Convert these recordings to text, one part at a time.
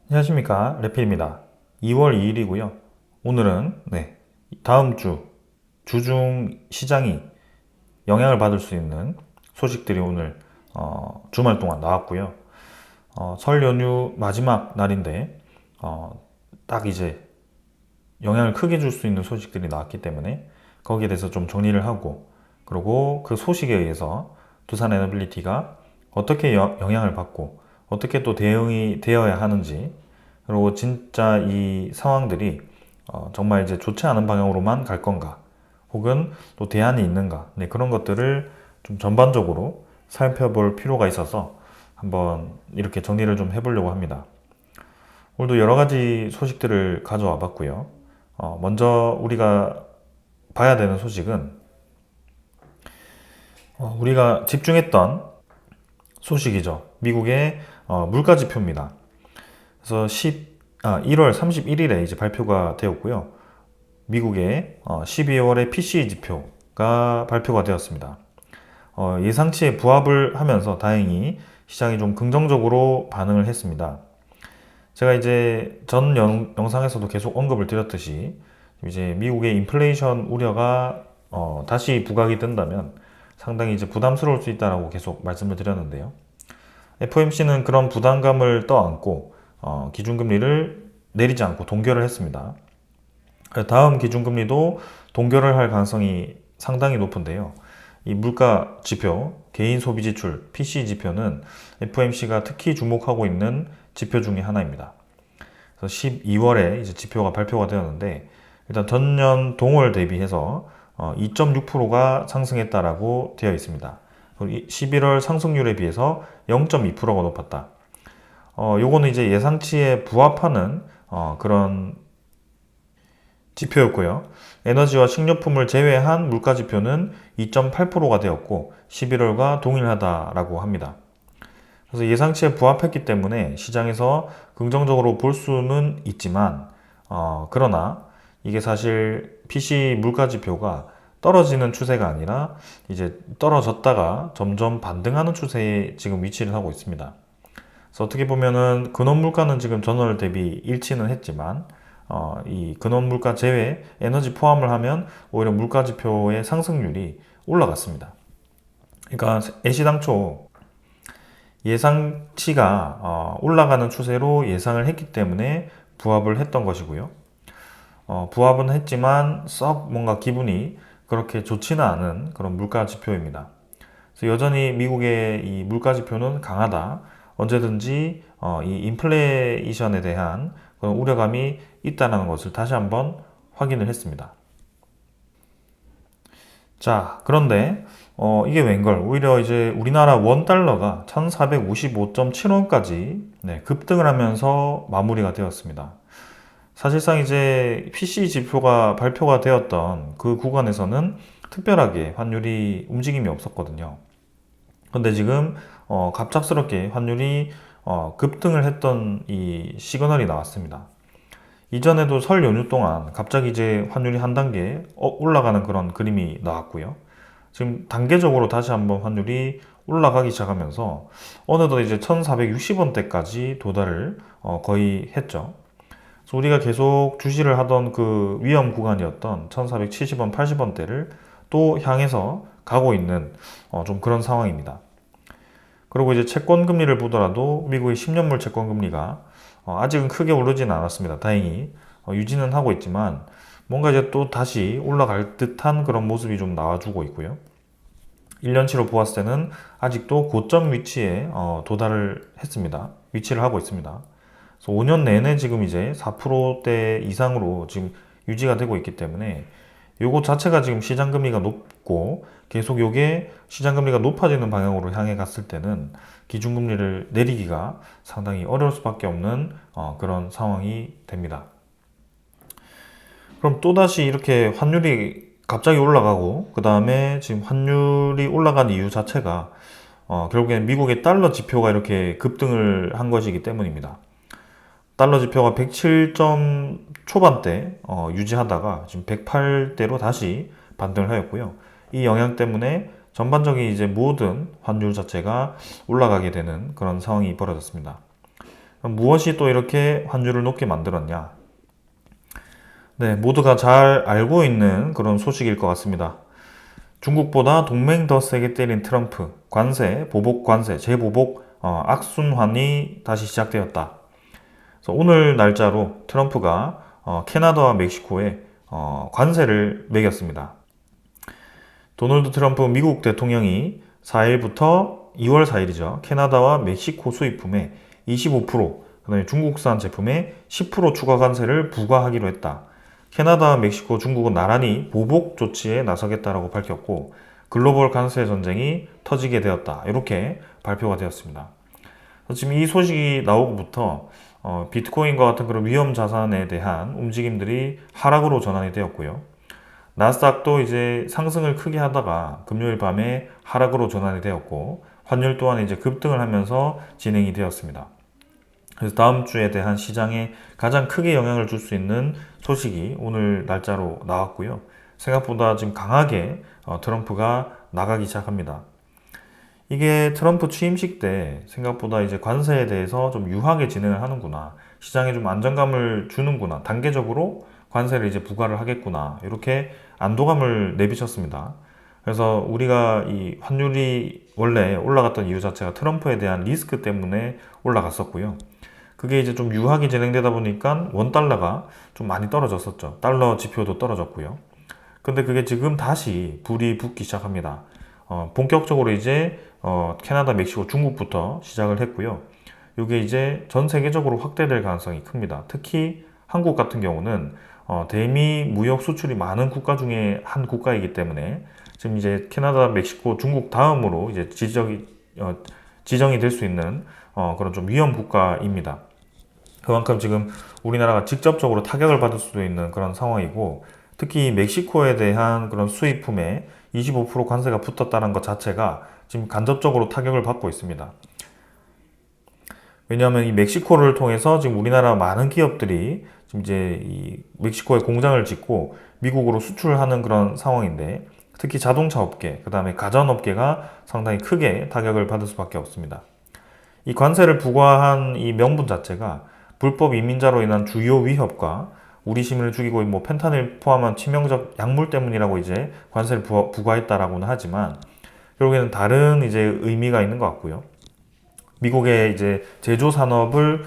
안녕하십니까, 레필입니다. 2월 2일이고요. 오늘은 다음 주 주중 시장이 영향을 받을 수 있는 소식들이 오늘 주말 동안 나왔고요. 설 연휴 마지막 날인데 딱 이제 영향을 크게 줄 수 있는 소식들이 나왔기 때문에 거기에 대해서 좀 정리를 하고, 그리고 그 소식에 의해서 두산 에너빌리티가 어떻게 영향을 받고 어떻게 또 대응이 되어야 하는지, 그리고 진짜 이 상황들이 정말 이제 좋지 않은 방향으로만 갈 건가, 혹은 또 대안이 있는가, 그런 것들을 좀 전반적으로 살펴볼 필요가 있어서 한번 이렇게 정리를 좀 해보려고 합니다. 오늘도 여러 가지 소식들을 가져와 봤고요. 먼저 우리가 봐야 되는 소식은 우리가 집중했던 소식이죠. 미국의 물가 지표입니다. 그래서 1월 31일에 이제 발표가 되었고요. 미국의 12월의 PCE 지표가 발표가 되었습니다. 예상치에 부합을 하면서 다행히 시장이 좀 긍정적으로 반응을 했습니다. 제가 이제 전 영상에서도 계속 언급을 드렸듯이 이제 미국의 인플레이션 우려가 다시 부각이 된다면 상당히 이제 부담스러울 수 있다라고 계속 말씀을 드렸는데요. FOMC는 그런 부담감을 떠안고 기준금리를 내리지 않고 동결을 했습니다. 다음 기준금리도 동결을 할 가능성이 상당히 높은데요. 이 물가 지표, 개인 소비 지출, PCE 지표는 FOMC가 특히 주목하고 있는 지표 중에 하나입니다. 그래서 12월에 이제 지표가 발표가 되었는데, 일단 전년 동월 대비해서 2.6%가 상승했다라고 되어 있습니다. 11월 상승률에 비해서 0.2%가 높았다. 요거는 이제 예상치에 부합하는 그런 지표였고요. 에너지와 식료품을 제외한 물가 지표는 2.8%가 되었고 11월과 동일하다라고 합니다. 그래서 예상치에 부합했기 때문에 시장에서 긍정적으로 볼 수는 있지만, 그러나 이게 사실 PC 물가 지표가 떨어지는 추세가 아니라 이제 떨어졌다가 점점 반등하는 추세에 지금 위치를 하고 있습니다. 그래서 어떻게 보면은 근원 물가는 지금 전월 대비 일치는 했지만, 이 근원 물가 제외 에너지 포함을 하면 오히려 물가 지표의 상승률이 올라갔습니다. 그러니까 애시당초 예상치가 올라가는 추세로 예상을 했기 때문에 부합을 했던 것이고요. 부합은 했지만 썩 뭔가 기분이 그렇게 좋지는 않은 그런 물가 지표입니다. 그래서 여전히 미국의 이 물가 지표는 강하다. 언제든지 이 인플레이션에 대한 그런 우려감이 있다는 것을 다시 한번 확인을 했습니다. 자, 그런데 이게 웬걸? 오히려 이제 우리나라 원 달러가 1455.7원까지 급등을 하면서 마무리가 되었습니다. 사실상 이제 PC 지표가 발표가 되었던 그 구간에서는 특별하게 환율이 움직임이 없었거든요. 근데 지금 갑작스럽게 환율이 급등을 했던 이 시그널이 나왔습니다. 이전에도 설 연휴 동안 갑자기 이제 환율이 한 단계 올라가는 그런 그림이 나왔고요. 지금 단계적으로 다시 한번 환율이 올라가기 시작하면서 어느덧 이제 1460원대까지 도달을 거의 했죠. 그래서 우리가 계속 주시를 하던 그 위험 구간이었던 1470원, 80원대를 또 향해서 가고 있는 좀 그런 상황입니다. 그리고 이제 채권 금리를 보더라도 미국의 10년물 채권 금리가 아직은 크게 오르지는 않았습니다. 다행히 유지는 하고 있지만 뭔가 이제 또 다시 올라갈 듯한 그런 모습이 좀 나와주고 있고요. 1년치로 보았을 때는 아직도 고점 위치에 도달을 했습니다. 위치를 하고 있습니다. 그래서 5년 내내 지금 이제 4%대 이상으로 지금 유지가 되고 있기 때문에 요거 자체가 지금 시장금리가 높고 계속 요게 시장금리가 높아지는 방향으로 향해 갔을 때는 기준금리를 내리기가 상당히 어려울 수밖에 없는 그런 상황이 됩니다. 그럼 또다시 이렇게 환율이 갑자기 올라가고 그 다음에 지금 환율이 올라간 이유 자체가 결국엔 미국의 달러 지표가 이렇게 급등을 한 것이기 때문입니다. 달러 지표가 107점 초반대 유지하다가 지금 108대로 다시 반등을 하였고요. 이 영향 때문에 전반적인 이제 모든 환율 자체가 올라가게 되는 그런 상황이 벌어졌습니다. 무엇이 또 이렇게 환율을 높게 만들었냐? 네, 모두가 잘 알고 있는 그런 소식일 것 같습니다. 중국보다 동맹 더 세게 때린 트럼프, 관세, 보복 관세, 재보복, 악순환이 다시 시작되었다. 그래서 오늘 날짜로 트럼프가 캐나다와 멕시코에 관세를 매겼습니다. 도널드 트럼프 미국 대통령이 4일부터 2월 4일이죠. 캐나다와 멕시코 수입품에 25%, 그다음에 중국산 제품에 10% 추가 관세를 부과하기로 했다. 캐나다, 멕시코, 중국은 나란히 보복 조치에 나서겠다라고 밝혔고 글로벌 관세 전쟁이 터지게 되었다. 이렇게 발표가 되었습니다. 지금 이 소식이 나오고부터 비트코인과 같은 그런 위험 자산에 대한 움직임들이 하락으로 전환이 되었고요. 나스닥도 이제 상승을 크게 하다가 금요일 밤에 하락으로 전환이 되었고 환율 또한 이제 급등을 하면서 진행이 되었습니다. 그래서 다음 주에 대한 시장에 가장 크게 영향을 줄 수 있는 소식이 오늘 날짜로 나왔고요. 생각보다 지금 강하게 트럼프가 나가기 시작합니다. 이게 트럼프 취임식 때 생각보다 이제 관세에 대해서 좀 유하게 진행을 하는구나. 시장에 좀 안정감을 주는구나. 단계적으로 관세를 이제 부과를 하겠구나. 이렇게 안도감을 내비쳤습니다. 그래서 우리가 이 환율이 원래 올라갔던 이유 자체가 트럼프에 대한 리스크 때문에 올라갔었고요. 그게 이제 좀 유하게 진행되다 보니까 원달러가 좀 많이 떨어졌었죠. 달러 지표도 떨어졌고요. 근데 그게 지금 다시 불이 붙기 시작합니다. 본격적으로 이제 캐나다, 멕시코, 중국부터 시작을 했고요. 이게 이제 전 세계적으로 확대될 가능성이 큽니다. 특히 한국 같은 경우는 대미 무역 수출이 많은 국가 중에 한 국가이기 때문에 지금 이제 캐나다, 멕시코, 중국 다음으로 이제 지정이 될 수 있는 그런 좀 위험 국가입니다. 그만큼 지금 우리나라가 직접적으로 타격을 받을 수도 있는 그런 상황이고 특히 멕시코에 대한 그런 수입품에 25% 관세가 붙었다는 것 자체가 지금 간접적으로 타격을 받고 있습니다. 왜냐하면 이 멕시코를 통해서 지금 우리나라 많은 기업들이 지금 이제 이 멕시코에 공장을 짓고 미국으로 수출하는 그런 상황인데 특히 자동차 업계, 그 다음에 가전 업계가 상당히 크게 타격을 받을 수밖에 없습니다. 이 관세를 부과한 이 명분 자체가 불법 이민자로 인한 주요 위협과 우리 시민을 죽이고 뭐 펜타닐 포함한 치명적 약물 때문이라고 이제 관세를 부과했다라고는 하지만 결국에는 다른 이제 의미가 있는 것 같고요. 미국의 이제 제조 산업을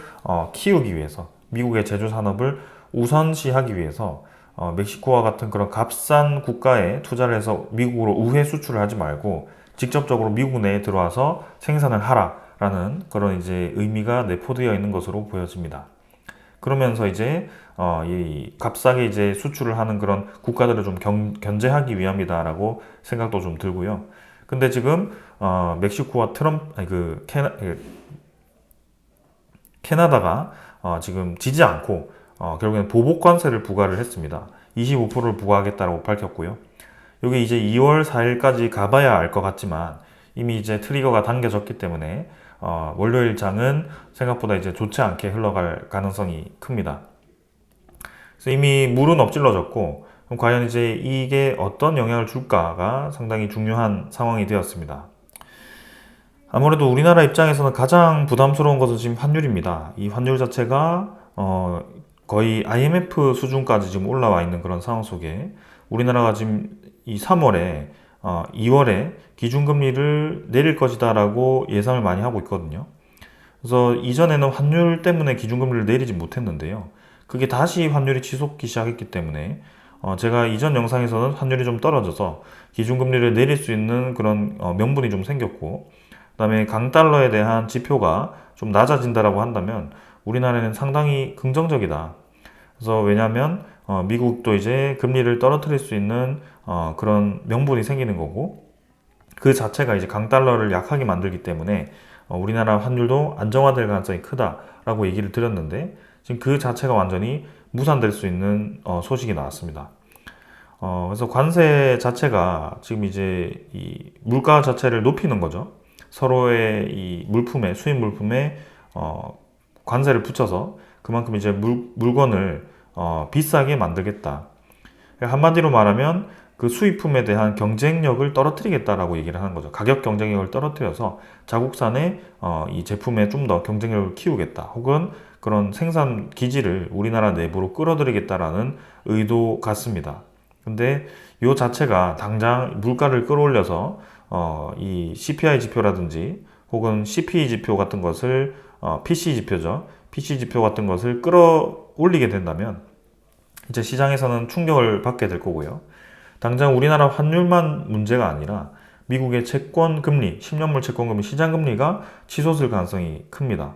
키우기 위해서, 미국의 제조 산업을 우선시하기 위해서 멕시코와 같은 그런 값싼 국가에 투자를 해서 미국으로 우회 수출을 하지 말고 직접적으로 미국 내에 들어와서 생산을 하라라는 그런 이제 의미가 내포되어 있는 것으로 보여집니다. 그러면서 이제 이 값싸게 이제 수출을 하는 그런 국가들을 좀 견제하기 위함이다라고 생각도 좀 들고요. 근데 지금 멕시코와 캐나다가 지금 지지 않고 결국에는 보복 관세를 부과를 했습니다. 25%를 부과하겠다고 밝혔고요. 이게 이제 2월 4일까지 가봐야 알 것 같지만 이미 이제 트리거가 당겨졌기 때문에 월요일 장은 생각보다 이제 좋지 않게 흘러갈 가능성이 큽니다. 그래서 이미 물은 엎질러졌고 그럼 과연 이제 이게 어떤 영향을 줄까가 상당히 중요한 상황이 되었습니다. 아무래도 우리나라 입장에서는 가장 부담스러운 것은 지금 환율입니다. 이 환율 자체가 거의 IMF 수준까지 지금 올라와 있는 그런 상황 속에 우리나라가 지금 이 3월에 2월에 기준금리를 내릴 것이다라고 예상을 많이 하고 있거든요. 그래서 이전에는 환율 때문에 기준금리를 내리지 못했는데요. 그게 다시 환율이 치솟기 시작했기 때문에 제가 이전 영상에서는 환율이 좀 떨어져서 기준금리를 내릴 수 있는 그런 명분이 좀 생겼고 그다음에 강달러에 대한 지표가 좀 낮아진다라고 한다면 우리나라는 상당히 긍정적이다. 그래서 왜냐하면 미국도 이제 금리를 떨어뜨릴 수 있는 그런 명분이 생기는 거고 그 자체가 이제 강달러를 약하게 만들기 때문에 우리나라 환율도 안정화될 가능성이 크다라고 얘기를 드렸는데 지금 그 자체가 완전히 무산될 수 있는 소식이 나왔습니다. 그래서 관세 자체가 지금 이제 이 물가 자체를 높이는 거죠. 서로의 이 물품에 수입 물품에 관세를 붙여서 그만큼 이제 물건을 비싸게 만들겠다. 한마디로 말하면 그 수입품에 대한 경쟁력을 떨어뜨리겠다라고 얘기를 하는 거죠. 가격 경쟁력을 떨어뜨려서 자국산의 이 제품에 좀 더 경쟁력을 키우겠다. 혹은 그런 생산 기지를 우리나라 내부로 끌어들이겠다라는 의도 같습니다. 근데 이 자체가 당장 물가를 끌어올려서 이 CPI 지표라든지 혹은 CPI 지표 같은 것을 PC 지표죠. PC 지표 같은 것을 끌어올리게 된다면 이제 시장에서는 충격을 받게 될 거고요. 당장 우리나라 환율만 문제가 아니라 미국의 채권 금리, 10년물 채권 금리, 시장 금리가 치솟을 가능성이 큽니다.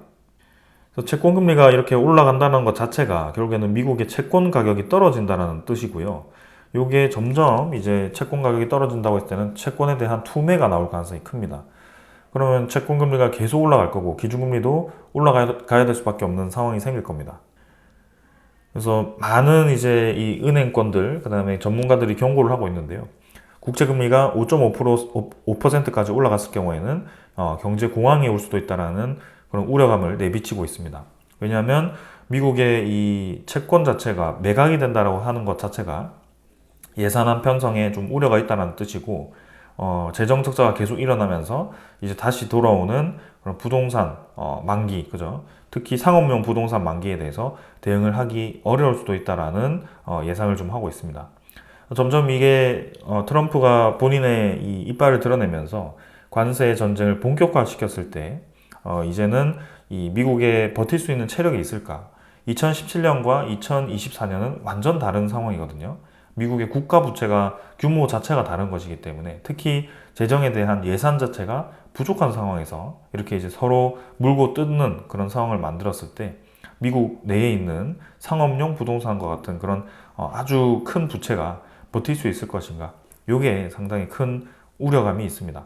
그래서 채권 금리가 이렇게 올라간다는 것 자체가 결국에는 미국의 채권 가격이 떨어진다는 뜻이고요. 요게 점점 이제 채권 가격이 떨어진다고 했을 때는 채권에 대한 투매가 나올 가능성이 큽니다. 그러면 채권 금리가 계속 올라갈 거고 기준금리도 올라가야 될 수밖에 없는 상황이 생길 겁니다. 그래서 많은 이제 이 은행권들, 그다음에 전문가들이 경고를 하고 있는데요. 국채금리가 5.5%까지 올라갔을 경우에는 경제 공황이 올 수도 있다라는 그런 우려감을 내비치고 있습니다. 왜냐하면 미국의 이 채권 자체가 매각이 된다라고 하는 것 자체가 예산안 편성에 좀 우려가 있다는 뜻이고, 재정 적자가 계속 일어나면서 이제 다시 돌아오는 그런 부동산 만기, 그죠? 특히 상업용 부동산 만기에 대해서 대응을 하기 어려울 수도 있다라는 예상을 좀 하고 있습니다. 점점 이게 트럼프가 본인의 이 이빨을 드러내면서 관세 전쟁을 본격화시켰을 때 이제는 이 미국에 버틸 수 있는 체력이 있을까? 2017년과 2024년은 완전 다른 상황이거든요. 미국의 국가 부채가 규모 자체가 다른 것이기 때문에 특히 재정에 대한 예산 자체가 부족한 상황에서 이렇게 이제 서로 물고 뜯는 그런 상황을 만들었을 때 미국 내에 있는 상업용 부동산과 같은 그런 아주 큰 부채가 버틸 수 있을 것인가? 이게 상당히 큰 우려감이 있습니다.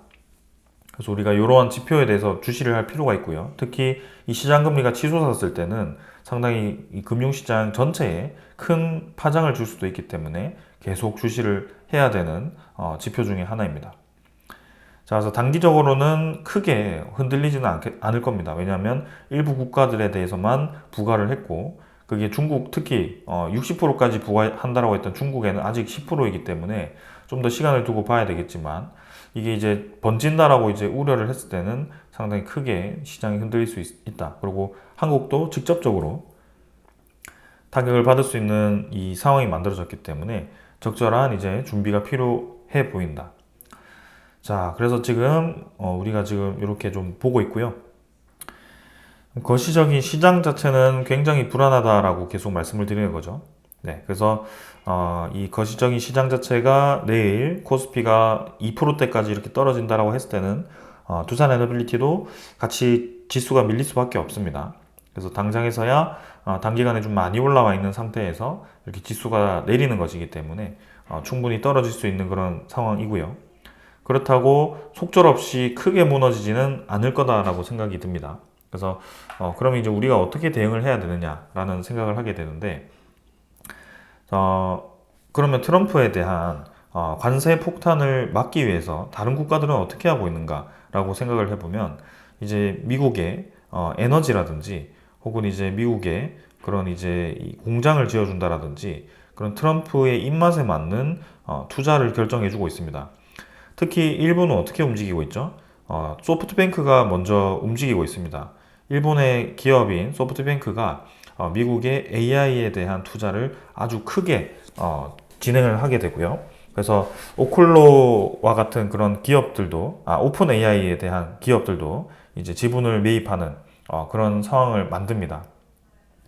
그래서 우리가 이러한 지표에 대해서 주시를 할 필요가 있고요. 특히 이 시장 금리가 치솟았을 때는 상당히 이 금융시장 전체에 큰 파장을 줄 수도 있기 때문에 계속 주시를 해야 되는 지표 중에 하나입니다. 자, 그래서 단기적으로는 크게 흔들리지는 않을 겁니다. 왜냐하면 일부 국가들에 대해서만 부과를 했고, 그게 중국 특히 60%까지 부과한다라고 했던 중국에는 아직 10%이기 때문에 좀 더 시간을 두고 봐야 되겠지만, 이게 이제 번진다라고 이제 우려를 했을 때는 상당히 크게 시장이 흔들릴 수 있다. 그리고 한국도 직접적으로 타격을 받을 수 있는 이 상황이 만들어졌기 때문에 적절한 이제 준비가 필요해 보인다. 자, 그래서 지금 우리가 지금 이렇게 좀 보고 있고요. 거시적인 시장 자체는 굉장히 불안하다라고 계속 말씀을 드리는 거죠. 네, 그래서 이 거시적인 시장 자체가 내일 코스피가 2%대까지 이렇게 떨어진다라고 했을 때는 두산 에너빌리티도 같이 지수가 밀릴 수밖에 없습니다. 그래서 당장에서야 단기간에 좀 많이 올라와 있는 상태에서 이렇게 지수가 내리는 것이기 때문에 충분히 떨어질 수 있는 그런 상황이고요. 그렇다고 속절없이 크게 무너지지는 않을 거다라고 생각이 듭니다. 그래서 그럼 이제 우리가 어떻게 대응을 해야 되느냐라는 생각을 하게 되는데, 그러면 트럼프에 대한 관세 폭탄을 막기 위해서 다른 국가들은 어떻게 하고 있는가라고 생각을 해보면, 이제 미국의 에너지라든지 혹은 이제 미국의 그런 이제 이 공장을 지어준다라든지 그런 트럼프의 입맛에 맞는 투자를 결정해주고 있습니다. 특히 일본은 어떻게 움직이고 있죠? 소프트뱅크가 먼저 움직이고 있습니다. 일본의 기업인 소프트뱅크가 미국의 AI에 대한 투자를 아주 크게 진행을 하게 되고요. 그래서 오클로와 같은 그런 기업들도, 오픈 AI에 대한 기업들도 이제 지분을 매입하는 그런 상황을 만듭니다.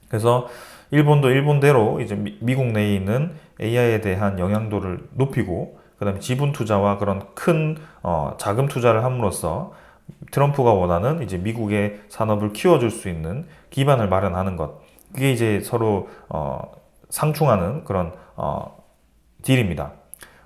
그래서 일본도 일본대로 이제 미국 내에 있는 AI에 대한 영향도를 높이고, 그다음에 지분 투자와 그런 큰 자금 투자를 함으로써 트럼프가 원하는 이제 미국의 산업을 키워줄 수 있는 기반을 마련하는 것. 그게 이제 서로 상충하는 그런 딜입니다.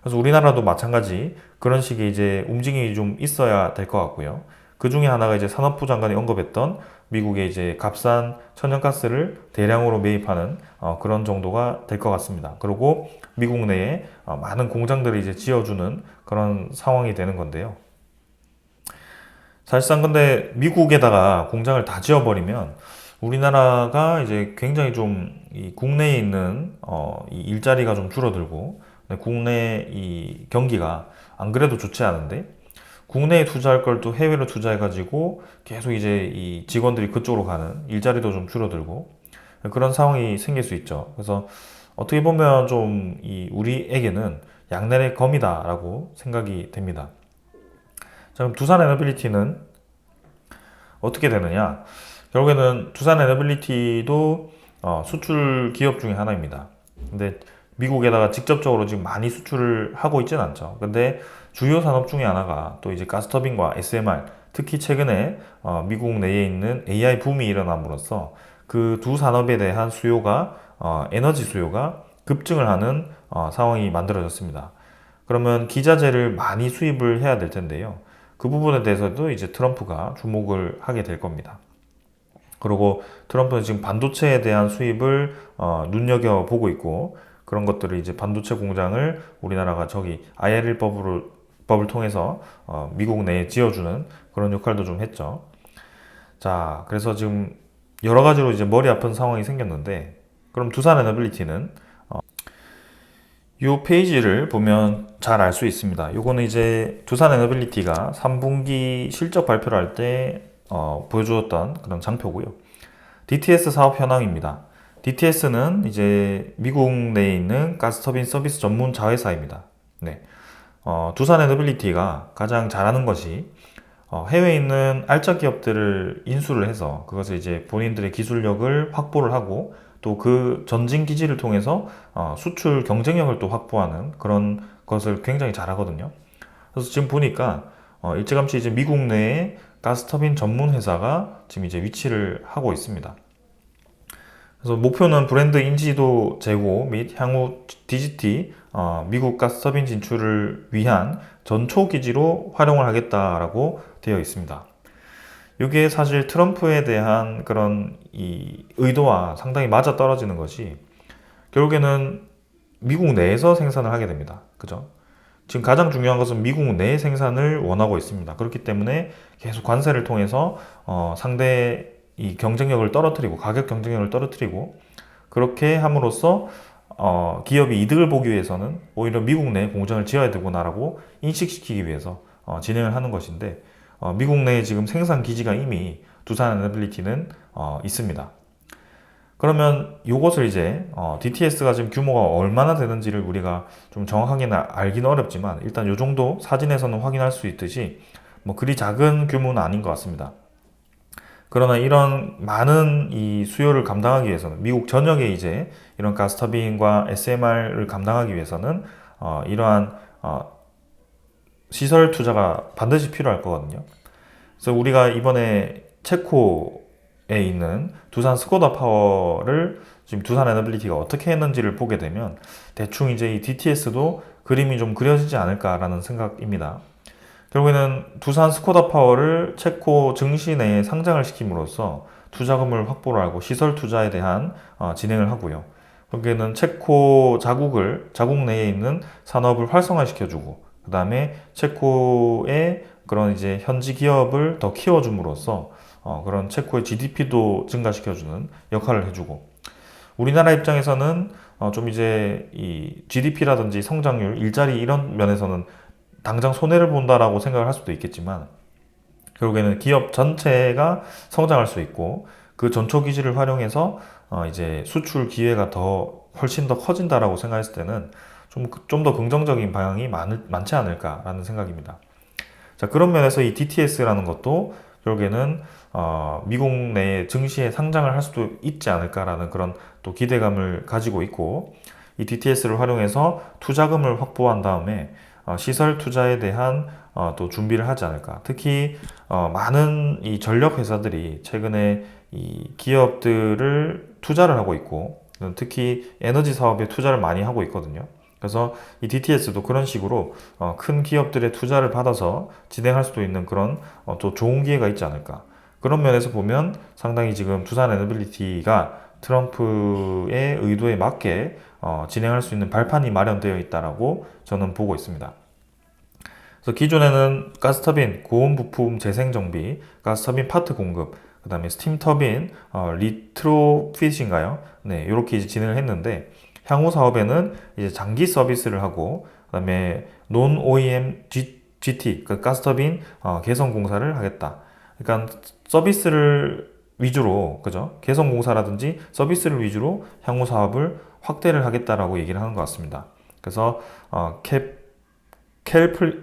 그래서 우리나라도 마찬가지 그런 식의 이제 움직임이 좀 있어야 될 것 같고요. 그 중에 하나가 이제 산업부 장관이 언급했던 미국의 이제 값싼 천연가스를 대량으로 매입하는 그런 정도가 될 것 같습니다. 그리고 미국 내에 많은 공장들을 이제 지어주는 그런 상황이 되는 건데요. 사실상 근데 미국에다가 공장을 다 지어버리면 우리나라가 이제 굉장히 좀 이 국내에 있는 이 일자리가 좀 줄어들고, 국내 이 경기가 안 그래도 좋지 않은데 국내에 투자할 걸 또 해외로 투자해가지고 계속 이제 이 직원들이 그쪽으로 가는 일자리도 좀 줄어들고 그런 상황이 생길 수 있죠. 그래서 어떻게 보면 좀 이 우리에게는 양날의 검이다라고 생각이 됩니다. 자, 그럼 두산 에너빌리티는 어떻게 되느냐? 결국에는 두산 에너빌리티도 수출 기업 중에 하나입니다. 근데 미국에다가 직접적으로 지금 많이 수출을 하고 있지는 않죠. 근데 주요 산업 중에 하나가 또 이제 가스터빈과 SMR, 특히 최근에 미국 내에 있는 AI 붐이 일어남으로써 그 두 산업에 대한 수요가 에너지 수요가 급증을 하는 상황이 만들어졌습니다. 그러면 기자재를 많이 수입을 해야 될 텐데요. 그 부분에 대해서도 이제 트럼프가 주목을 하게 될 겁니다. 그리고 트럼프는 지금 반도체에 대한 수입을 눈여겨보고 있고 그런 것들을 이제 반도체 공장을 우리나라가 저기 IRA 법을 통해서 미국 내에 지어주는 그런 역할도 좀 했죠. 자, 그래서 지금 여러 가지로 이제 머리 아픈 상황이 생겼는데 그럼 두산 에너빌리티는 이 페이지를 보면 잘 알 수 있습니다. 요거는 이제 두산 에너빌리티가 3분기 실적 발표를 할 때 보여주었던 그런 장표고요. DTS 사업 현황입니다. DTS는 이제 미국 내에 있는 가스터빈 서비스 전문 자회사입니다. 네. 두산 에너빌리티가 가장 잘하는 것이 해외에 있는 알짜 기업들을 인수를 해서 그것을 이제 본인들의 기술력을 확보를 하고 또 그 전진 기지를 통해서 수출 경쟁력을 또 확보하는 그런 것을 굉장히 잘하거든요. 그래서 지금 보니까 일찌감치 이제 미국 내에 가스터빈 전문 회사가 지금 이제 위치를 하고 있습니다. 그래서 목표는 브랜드 인지도 제고 및 향후 DGT 미국 가스터빈 진출을 위한 전초 기지로 활용을 하겠다라고 되어 있습니다. 이게 사실 트럼프에 대한 그런 이 의도와 상당히 맞아 떨어지는 것이 결국에는 미국 내에서 생산을 하게 됩니다. 그죠? 지금 가장 중요한 것은 미국 내 생산을 원하고 있습니다. 그렇기 때문에 계속 관세를 통해서 상대 이 경쟁력을 떨어뜨리고 가격 경쟁력을 떨어뜨리고 그렇게 함으로써 기업이 이득을 보기 위해서는 오히려 미국 내에 공장을 지어야 되구나라고 인식시키기 위해서 진행을 하는 것인데 미국 내에 지금 생산 기지가 이미 두산 에너빌리티는 있습니다. 그러면 이것을 이제 DTS가 지금 규모가 얼마나 되는지를 우리가 좀 정확하게는 알기는 어렵지만 일단 이 정도 사진에서는 확인할 수 있듯이 뭐 그리 작은 규모는 아닌 것 같습니다. 그러나 이런 많은 이 수요를 감당하기 위해서는 미국 전역에 이제 이런 가스터빈과 SMR을 감당하기 위해서는 이러한 시설 투자가 반드시 필요할 거거든요. 그래서 우리가 이번에 체코에 있는 두산 스코다 파워를 지금 두산 에너빌리티가 어떻게 했는지를 보게 되면 대충 이제 이 DTS도 그림이 좀 그려지지 않을까라는 생각입니다. 결국에는 두산 스코다 파워를 체코 증시 내에 상장을 시킴으로써 투자금을 확보를 하고 시설 투자에 대한 진행을 하고요. 결국에는 체코 자국 내에 있는 산업을 활성화시켜주고 그 다음에 체코의 그런 이제 현지 기업을 더 키워줌으로써 그런 체코의 GDP도 증가시켜주는 역할을 해주고 우리나라 입장에서는 좀 이제 이 GDP라든지 성장률, 일자리 이런 면에서는 당장 손해를 본다라고 생각을 할 수도 있겠지만 결국에는 기업 전체가 성장할 수 있고 그 전초 기지를 활용해서 이제 수출 기회가 훨씬 더 커진다라고 생각했을 때는 좀 더 긍정적인 방향이 많지 않을까라는 생각입니다. 자, 그런 면에서 이 DTS라는 것도 결국에는 미국 내 증시에 상장을 할 수도 있지 않을까라는 그런 또 기대감을 가지고 있고 이 DTS를 활용해서 투자금을 확보한 다음에 시설 투자에 대한 또 준비를 하지 않을까. 특히 많은 이 전력 회사들이 최근에 이 기업들을 투자를 하고 있고 특히 에너지 사업에 투자를 많이 하고 있거든요. 그래서 이 DTS도 그런 식으로 큰 기업들의 투자를 받아서 진행할 수도 있는 그런 또 좋은 기회가 있지 않을까. 그런 면에서 보면 상당히 지금 두산 에너빌리티가 트럼프의 의도에 맞게 진행할 수 있는 발판이 마련되어 있다라고 저는 보고 있습니다. 그래서 기존에는 가스터빈, 고온 부품 재생 정비, 가스터빈 파트 공급, 그 다음에 스팀 터빈, 리트로핏인가요? 네, 이렇게 이제 진행을 했는데 향후 사업에는 이제 장기 서비스를 하고 그다음에 논 OEM GT 그 가스터빈 개선 공사를 하겠다. 그러니까 서비스를 위주로 그죠? 개선 공사라든지 서비스를 위주로 향후 사업을 확대를 하겠다라고 얘기를 하는 것 같습니다. 그래서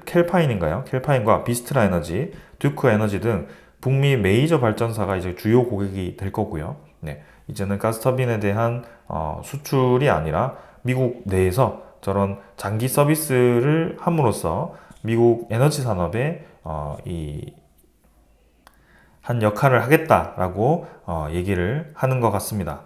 캘파인인가요? 캘파인과 비스트라 에너지, 듀크 에너지 등 북미 메이저 발전사가 이제 주요 고객이 될 거고요. 네, 이제는 가스터빈에 대한 수출이 아니라 미국 내에서 저런 장기 서비스를 함으로써 미국 에너지 산업에 한 역할을 하겠다라고 얘기를 하는 것 같습니다.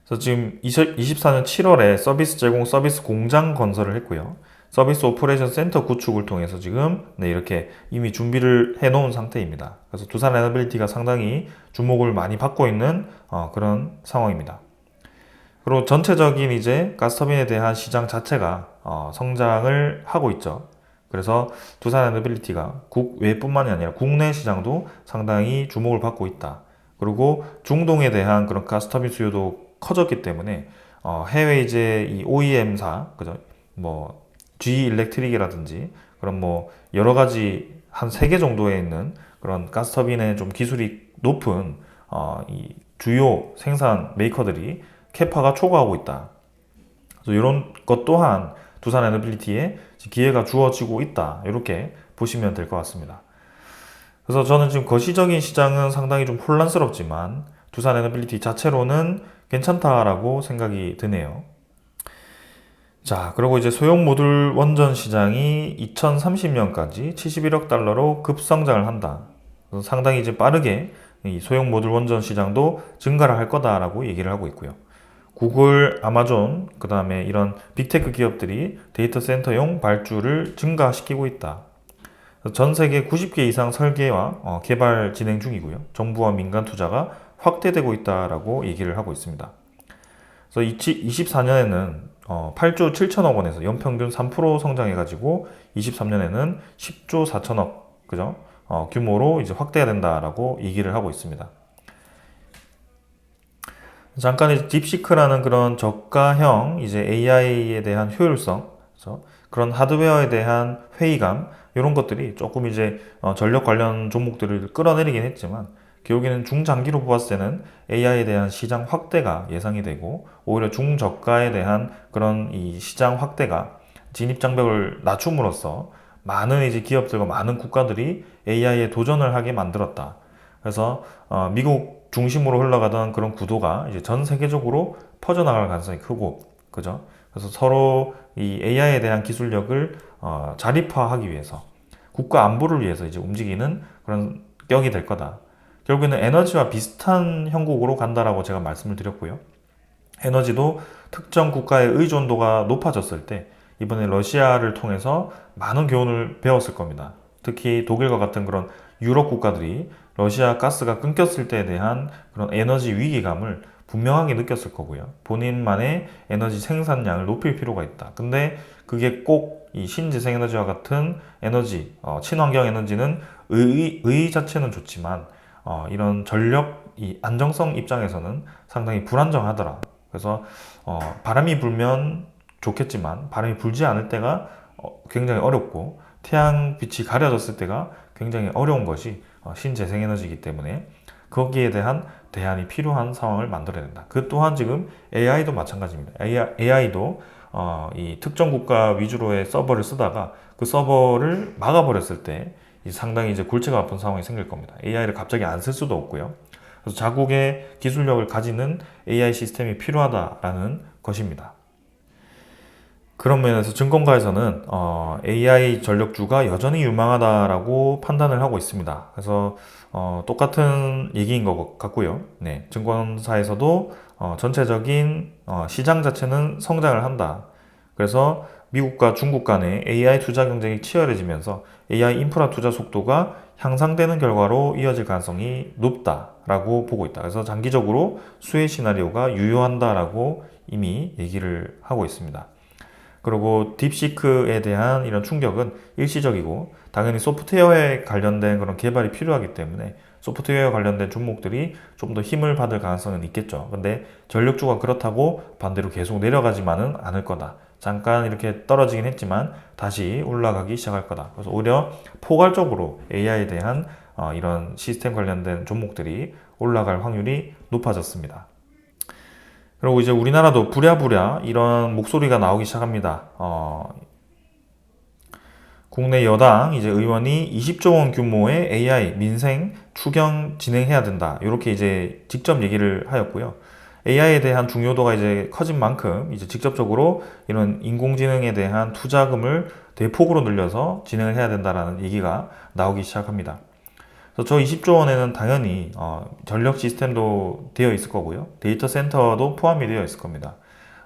그래서 지금 2024년 7월에 서비스 제공 서비스 공장 건설을 했고요. 서비스 오퍼레이션 센터 구축을 통해서 지금 이렇게 이미 준비를 해놓은 상태입니다. 그래서 두산 에너빌리티가 상당히 주목을 많이 받고 있는 그런 상황입니다. 그리고 전체적인 이제 가스터빈에 대한 시장 자체가 성장을 하고 있죠. 그래서 두산 에너빌리티가 국외뿐만이 아니라 국내 시장도 상당히 주목을 받고 있다. 그리고 중동에 대한 그런 가스터빈 수요도 커졌기 때문에 해외 이제 이 OEM사 그죠? 뭐 G 일렉트릭이라든지 그런 뭐 여러 가지 한 3개 정도에 있는 그런 가스터빈의 좀 기술이 높은 이 주요 생산 메이커들이 캐파가 초과하고 있다. 그래서 이런 것 또한 두산 에너빌리티에 기회가 주어지고 있다. 이렇게 보시면 될 것 같습니다. 그래서 저는 지금 거시적인 시장은 상당히 좀 혼란스럽지만 두산 에너빌리티 자체로는 괜찮다라고 생각이 드네요. 자, 그리고 이제 소형 모듈 원전 시장이 2030년까지 71억 달러로 급성장을 한다. 그래서 상당히 이제 빠르게 이 소형 모듈 원전 시장도 증가를 할 거다라고 얘기를 하고 있고요. 구글, 아마존, 그 다음에 이런 빅테크 기업들이 데이터 센터용 발주를 증가시키고 있다. 전 세계 90개 이상 설계와 개발 진행 중이고요. 정부와 민간 투자가 확대되고 있다라고 얘기를 하고 있습니다. 그래서 24년에는 8조 7천억 원에서 연평균 3% 성장해가지고 23년에는 10조 4천억 그죠? 규모로 이제 확대해야 된다라고 얘기를 하고 있습니다. 잠깐 이제 딥시크라는 그런 저가형 이제 AI에 대한 효율성, 그래서 그런 하드웨어에 대한 회의감 이런 것들이 조금 이제 전력 관련 종목들을 끌어내리긴 했지만 결국에는 중장기로 보았을 때는 AI에 대한 시장 확대가 예상이 되고 오히려 중저가에 대한 그런 이 시장 확대가 진입 장벽을 낮춤으로써 많은 이제 기업들과 많은 국가들이 AI에 도전을 하게 만들었다. 그래서 미국 중심으로 흘러가던 그런 구도가 이제 전 세계적으로 퍼져나갈 가능성이 크고, 그죠? 그래서 서로 이 AI에 대한 기술력을 자립화하기 위해서 국가 안보를 위해서 이제 움직이는 그런 격이 될 거다. 결국에는 에너지와 비슷한 형국으로 간다라고 제가 말씀을 드렸고요. 에너지도 특정 국가의 의존도가 높아졌을 때 이번에 러시아를 통해서 많은 교훈을 배웠을 겁니다. 특히 독일과 같은 그런 유럽 국가들이 러시아 가스가 끊겼을 때에 대한 그런 에너지 위기감을 분명하게 느꼈을 거고요. 본인만의 에너지 생산량을 높일 필요가 있다. 근데 그게 꼭 이 신재생에너지와 같은 에너지, 친환경 에너지는 의 자체는 좋지만 이런 전력 이 안정성 입장에서는 상당히 불안정하더라. 그래서 바람이 불면 좋겠지만 바람이 불지 않을 때가 굉장히 어렵고 태양빛이 가려졌을 때가 굉장히 어려운 것이 신재생에너지이기 때문에 거기에 대한 대안이 필요한 상황을 만들어야 된다. 그 또한 지금 AI도 마찬가지입니다. AI도 이 특정 국가 위주로의 서버를 쓰다가 그 서버를 막아버렸을 때 상당히 이제 골치가 아픈 상황이 생길 겁니다. AI를 갑자기 안 쓸 수도 없고요. 그래서 자국의 기술력을 가지는 AI 시스템이 필요하다라는 것입니다. 그런 면에서 증권가에서는 AI 전력주가 여전히 유망하다라고 판단을 하고 있습니다. 그래서 똑같은 얘기인 것 같고요. 네, 증권사에서도 전체적인 시장 자체는 성장을 한다. 그래서 미국과 중국 간의 AI 투자 경쟁이 치열해지면서 AI 인프라 투자 속도가 향상되는 결과로 이어질 가능성이 높다라고 보고 있다. 그래서 장기적으로 수혜 시나리오가 유효한다라고 이미 얘기를 하고 있습니다. 그리고 딥시크에 대한 이런 충격은 일시적이고 당연히 소프트웨어에 관련된 그런 개발이 필요하기 때문에 소프트웨어 관련된 종목들이 좀 더 힘을 받을 가능성은 있겠죠. 근데 전력주가 그렇다고 반대로 계속 내려가지만은 않을 거다. 잠깐 이렇게 떨어지긴 했지만 다시 올라가기 시작할 거다. 그래서 오히려 포괄적으로 AI에 대한 이런 시스템 관련된 종목들이 올라갈 확률이 높아졌습니다. 그리고 이제 우리나라도 부랴부랴 이런 목소리가 나오기 시작합니다. 국내 여당 이제 의원이 20조 원 규모의 AI 민생 추경 진행해야 된다. 이렇게 이제 직접 얘기를 하였고요. AI에 대한 중요도가 이제 커진 만큼 이제 직접적으로 이런 인공지능에 대한 투자금을 대폭으로 늘려서 진행을 해야 된다라는 얘기가 나오기 시작합니다. 그래서 저 20조 원에는 당연히 전력 시스템도 되어 있을 거고요. 데이터 센터도 포함이 되어 있을 겁니다.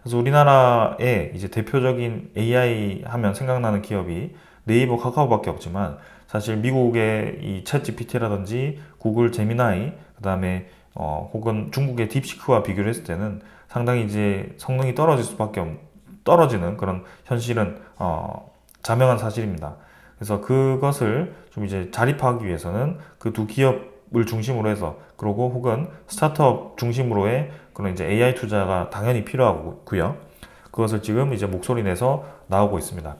그래서 우리나라의 이제 대표적인 AI 하면 생각나는 기업이 네이버, 카카오밖에 없지만 사실 미국의 이 챗GPT라든지 구글 제미나이, 그다음에 혹은 중국의 딥시크와 비교를 했을 때는 상당히 이제 성능이 떨어지는 그런 현실은 자명한 사실입니다. 그래서 그것을 좀 이제 자립하기 위해서는 그 두 기업을 중심으로 해서 그러고 혹은 스타트업 중심으로의 그런 이제 AI 투자가 당연히 필요하고요. 그것을 지금 이제 목소리 내서 나오고 있습니다.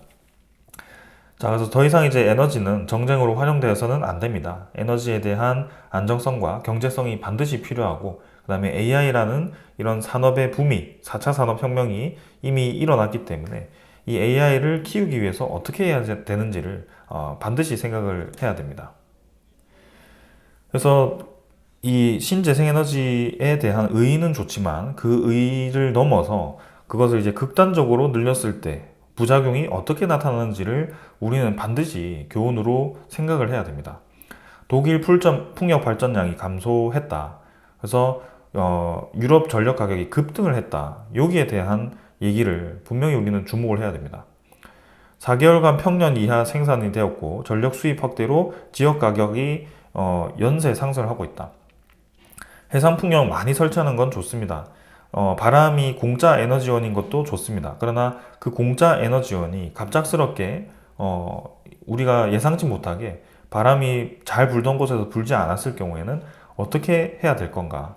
자, 그래서 더 이상 이제 에너지는 정쟁으로 활용되어서는 안 됩니다. 에너지에 대한 안정성과 경제성이 반드시 필요하고, 그 다음에 AI라는 이런 산업의 붐이, 4차 산업혁명이 이미 일어났기 때문에 이 AI를 키우기 위해서 어떻게 해야 되는지를 반드시 생각을 해야 됩니다. 그래서 이 신재생에너지에 대한 의의는 좋지만 그 의의를 넘어서 그것을 이제 극단적으로 늘렸을 때 부작용이 어떻게 나타나는지를 우리는 반드시 교훈으로 생각을 해야 됩니다. 독일 풍력 발전량이 감소했다. 그래서 유럽 전력 가격이 급등을 했다. 여기에 대한 얘기를 분명히 우리는 주목을 해야 됩니다. 4개월간 평년 이하 생산이 되었고 전력 수입 확대로 지역 가격이 연쇄 상승을 하고 있다. 해상 풍력 많이 설치하는 건 좋습니다. 바람이 공짜 에너지원인 것도 좋습니다. 그러나 그 공짜 에너지원이 갑작스럽게 우리가 예상치 못하게 바람이 잘 불던 곳에서 불지 않았을 경우에는 어떻게 해야 될 건가?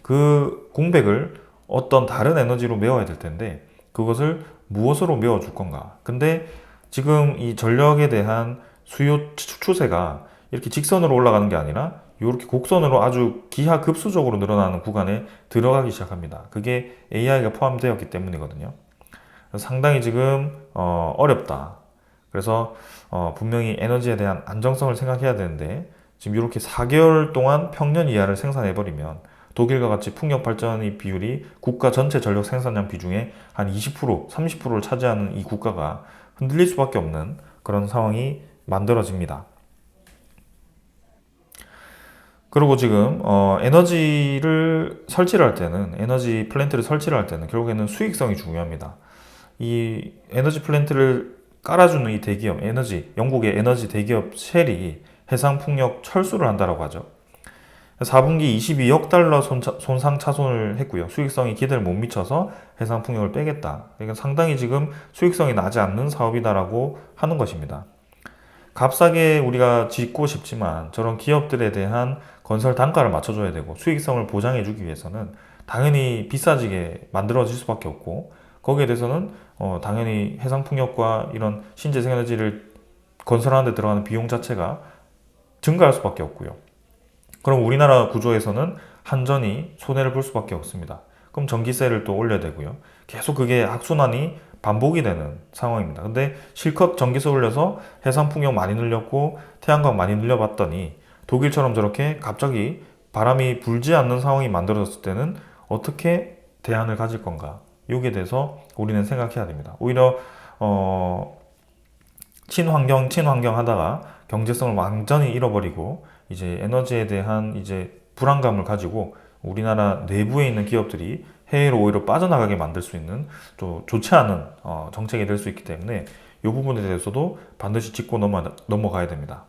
그 공백을 어떤 다른 에너지로 메워야 될 텐데 그것을 무엇으로 메워줄 건가? 근데 지금 이 전력에 대한 수요 추세가 이렇게 직선으로 올라가는 게 아니라 이렇게 곡선으로 아주 기하급수적으로 늘어나는 구간에 들어가기 시작합니다. 그게 AI가 포함되었기 때문이거든요. 상당히 지금 어렵다. 그래서 분명히 에너지에 대한 안정성을 생각해야 되는데 지금 이렇게 4개월 동안 평년 이하를 생산해버리면 독일과 같이 풍력 발전의 비율이 국가 전체 전력 생산량 비중의 한 20%, 30%를 차지하는 이 국가가 흔들릴 수밖에 없는 그런 상황이 만들어집니다. 그리고 지금 에너지를 설치를 할 때는 에너지 플랜트를 설치를 할 때는 결국에는 수익성이 중요합니다. 이 에너지 플랜트를 깔아주는 이 대기업 영국의 에너지 대기업 쉘이 해상풍력 철수를 한다라고 하죠. 4분기 22억 달러 손상 차손을 했고요. 수익성이 기대를 못 미쳐서 해상풍력을 빼겠다. 그러니까 상당히 지금 수익성이 나지 않는 사업이다라고 하는 것입니다. 값싸게 우리가 짓고 싶지만 저런 기업들에 대한 건설 단가를 맞춰줘야 되고 수익성을 보장해주기 위해서는 당연히 비싸지게 만들어질 수밖에 없고 거기에 대해서는 당연히 해상풍력과 이런 신재생에너지를 건설하는 데 들어가는 비용 자체가 증가할 수밖에 없고요. 그럼 우리나라 구조에서는 한전이 손해를 볼 수밖에 없습니다. 그럼 전기세를 또 올려야 되고요. 계속 그게 악순환이 반복이 되는 상황입니다. 근데 실컷 전기세 올려서 해상풍력 많이 늘렸고 태양광 많이 늘려봤더니 독일처럼 저렇게 갑자기 바람이 불지 않는 상황이 만들어졌을 때는 어떻게 대안을 가질 건가? 여기에 대해서 우리는 생각해야 됩니다. 오히려 친환경 하다가 경제성을 완전히 잃어버리고 이제 에너지에 대한 이제 불안감을 가지고 우리나라 내부에 있는 기업들이 해외로 오히려 빠져나가게 만들 수 있는 또 좋지 않은 정책이 될 수 있기 때문에 이 부분에 대해서도 반드시 짚고 넘어가야 됩니다.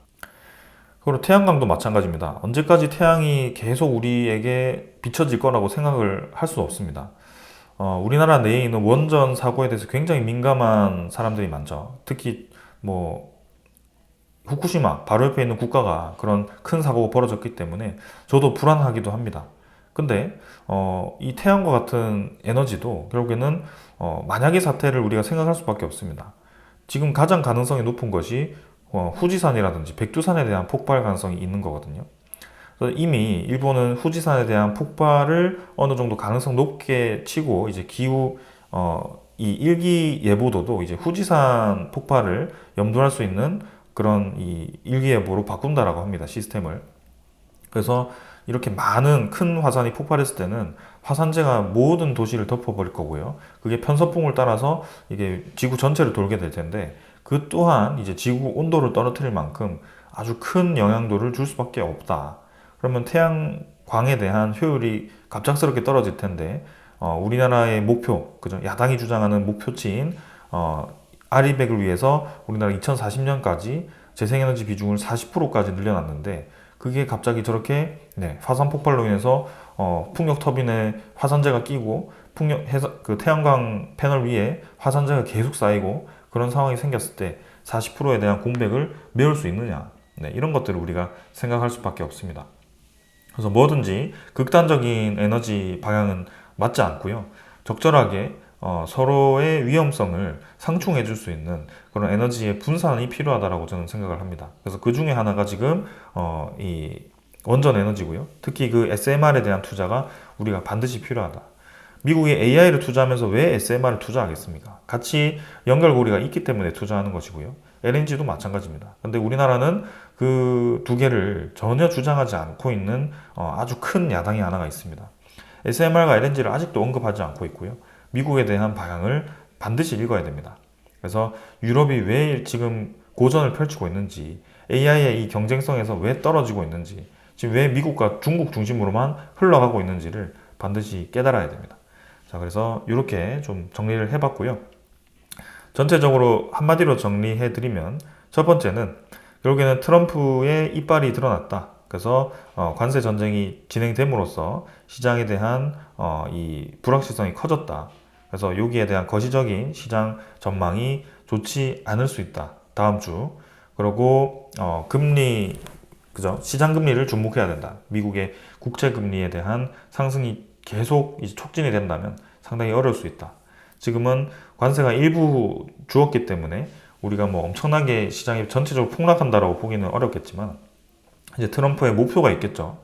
그리고 태양광도 마찬가지입니다. 언제까지 태양이 계속 우리에게 비춰질 거라고 생각을 할 수 없습니다. 우리나라 내에 있는 원전 사고에 대해서 굉장히 민감한 사람들이 많죠. 특히 뭐 후쿠시마 바로 옆에 있는 국가가 그런 큰 사고가 벌어졌기 때문에 저도 불안하기도 합니다. 근데 이 태양과 같은 에너지도 결국에는 만약의 사태를 우리가 생각할 수밖에 없습니다. 지금 가장 가능성이 높은 것이 후지산이라든지 백두산에 대한 폭발 가능성이 있는 거거든요. 그래서 이미 일본은 후지산에 대한 폭발을 어느 정도 가능성 높게 치고 이제 이 일기 예보도도 이제 후지산 폭발을 염두할 수 있는 그런 이 일기예보로 바꾼다라고 합니다. 시스템을. 그래서 이렇게 많은 큰 화산이 폭발했을 때는 화산재가 모든 도시를 덮어버릴 거고요. 그게 편서풍을 따라서 이게 지구 전체를 돌게 될 텐데 그 또한 이제 지구 온도를 떨어뜨릴 만큼 아주 큰 영향도를 줄 수밖에 없다. 그러면 태양광에 대한 효율이 갑작스럽게 떨어질 텐데 우리나라의 목표, 그죠? 야당이 주장하는 목표치인 아리백을 위해서 우리나라 2040년까지 재생에너지 비중을 40%까지 늘려놨는데 그게 갑자기 저렇게 화산 폭발로 인해서 풍력 터빈에 화산재가 끼고 그 태양광 패널 위에 화산재가 계속 쌓이고 그런 상황이 생겼을 때 40%에 대한 공백을 메울 수 있느냐, 이런 것들을 우리가 생각할 수밖에 없습니다. 그래서 뭐든지 극단적인 에너지 방향은 맞지 않고요. 적절하게 서로의 위험성을 상충해 줄 수 있는 그런 에너지의 분산이 필요하다고 저는 생각을 합니다. 그래서 그 중에 하나가 지금 이 원전 에너지고요. 특히 그 SMR에 대한 투자가 우리가 반드시 필요하다. 미국이 AI를 투자하면서 왜 SMR을 투자하겠습니까? 같이 연결고리가 있기 때문에 투자하는 것이고요. LNG도 마찬가지입니다. 근데 우리나라는 그 두 개를 전혀 주장하지 않고 있는 아주 큰 야당이 하나가 있습니다. SMR과 LNG를 아직도 언급하지 않고 있고요. 미국에 대한 방향을 반드시 읽어야 됩니다. 그래서 유럽이 왜 지금 고전을 펼치고 있는지, AI의 이 경쟁성에서 왜 떨어지고 있는지, 지금 왜 미국과 중국 중심으로만 흘러가고 있는지를 반드시 깨달아야 됩니다. 자, 그래서 이렇게 좀 정리를 해봤고요. 전체적으로 한마디로 정리해드리면 첫 번째는 결국에는 트럼프의 이빨이 드러났다. 그래서 관세 전쟁이 진행됨으로써 시장에 대한 이 불확실성이 커졌다. 그래서 여기에 대한 거시적인 시장 전망이 좋지 않을 수 있다. 다음 주. 그리고 금리, 그죠? 시장 금리를 주목해야 된다. 미국의 국채 금리에 대한 상승이 계속 이제 촉진이 된다면 상당히 어려울 수 있다. 지금은 관세가 일부 주었기 때문에 우리가 뭐 엄청나게 시장이 전체적으로 폭락한다라고 보기는 어렵겠지만 이제 트럼프의 목표가 있겠죠.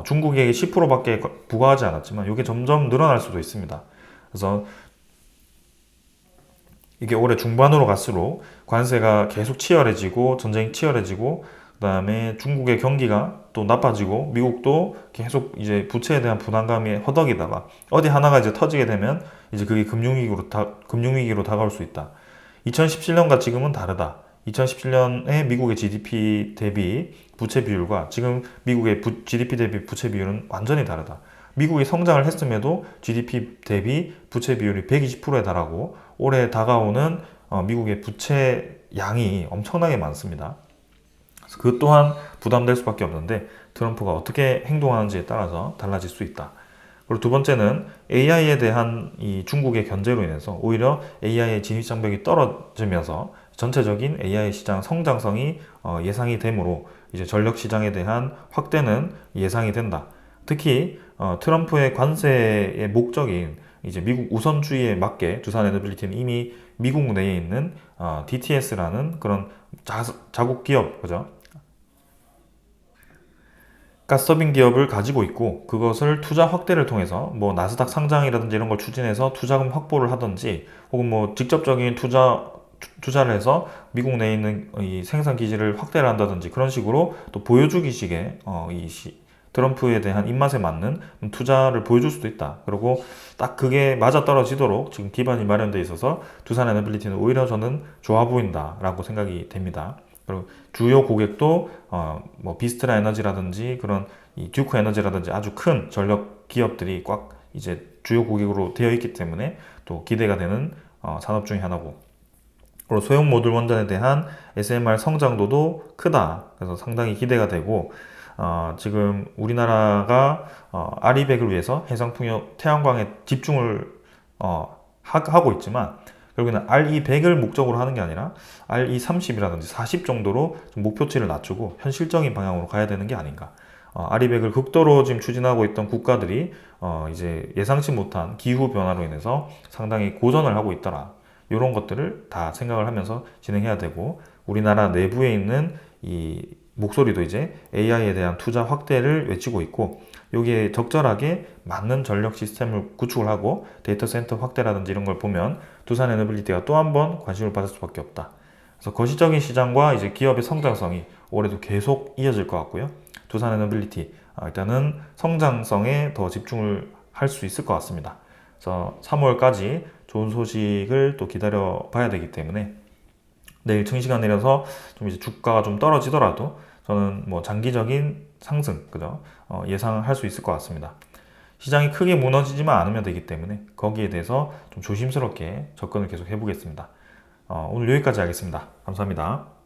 중국에게 10%밖에 부과하지 않았지만 이게 점점 늘어날 수도 있습니다. 그래서 이게 올해 중반으로 갈수록 관세가 계속 치열해지고 전쟁이 치열해지고 그다음에 중국의 경기가 또 나빠지고 미국도 계속 이제 부채에 대한 부담감이 허덕이다가 어디 하나가 이제 터지게 되면 이제 그게 금융위기로 다가올 수 있다. 2017년과 지금은 다르다. 2017년에 미국의 GDP 대비 부채 비율과 지금 미국의 GDP 대비 부채 비율은 완전히 다르다. 미국이 성장을 했음에도 GDP 대비 부채 비율이 120%에 달하고 올해 다가오는 미국의 부채 양이 엄청나게 많습니다. 그 또한 부담될 수밖에 없는데 트럼프가 어떻게 행동하는지에 따라서 달라질 수 있다. 그리고 두 번째는 AI에 대한 이 중국의 견제로 인해서 오히려 AI의 진입장벽이 떨어지면서 전체적인 AI 시장 성장성이 예상이 되므로 이제 전력 시장에 대한 확대는 예상이 된다. 특히 트럼프의 관세의 목적인 이제 미국 우선주의에 맞게 두산 에너빌리티는 이미 미국 내에 있는 DTS라는 그런 자국 기업, 그죠? 가스터빈 기업을 가지고 있고 그것을 투자 확대를 통해서 뭐 나스닥 상장이라든지 이런 걸 추진해서 투자금 확보를 하든지 혹은 뭐 직접적인 투자를 해서 미국 내에 있는 이 생산 기지를 확대를 한다든지 그런 식으로 또 보여주기식의 트럼프에 대한 입맛에 맞는 투자를 보여줄 수도 있다. 그리고 딱 그게 맞아떨어지도록 지금 기반이 마련되어 있어서 두산 에너빌리티는 오히려 저는 좋아 보인다라고 생각이 됩니다. 그리고 주요 고객도 뭐 비스트라 에너지라든지 그런 이 듀크 에너지라든지 아주 큰 전력 기업들이 꽉 이제 주요 고객으로 되어 있기 때문에 또 기대가 되는 산업 중에 하나고 그리고 소형 모듈 원전에 대한 SMR 성장도도 크다. 그래서 상당히 기대가 되고 지금 우리나라가 아리백을 위해서 해상풍력 태양광에 집중을 하고 있지만 결국에는 RE100을 목적으로 하는 게 아니라 RE30이라든지 40 정도로 좀 목표치를 낮추고 현실적인 방향으로 가야 되는 게 아닌가. RE100을 극도로 지금 추진하고 있던 국가들이 이제 예상치 못한 기후 변화로 인해서 상당히 고전을 하고 있더라. 이런 것들을 다 생각을 하면서 진행해야 되고, 우리나라 내부에 있는 이 목소리도 이제 AI에 대한 투자 확대를 외치고 있고, 여기에 적절하게 맞는 전력 시스템을 구축을 하고 데이터 센터 확대라든지 이런 걸 보면 두산 에너빌리티가 또 한 번 관심을 받을 수밖에 없다. 그래서 거시적인 시장과 이제 기업의 성장성이 올해도 계속 이어질 것 같고요. 두산 에너빌리티 일단은 성장성에 더 집중을 할 수 있을 것 같습니다. 그래서 3월까지 좋은 소식을 또 기다려 봐야 되기 때문에 내일 증시가 내려서 좀 이제 주가가 좀 떨어지더라도 저는 뭐 장기적인 상승, 그죠? 예상할 수 있을 것 같습니다. 시장이 크게 무너지지만 않으면 되기 때문에 거기에 대해서 좀 조심스럽게 접근을 계속 해보겠습니다. 오늘 여기까지 하겠습니다. 감사합니다.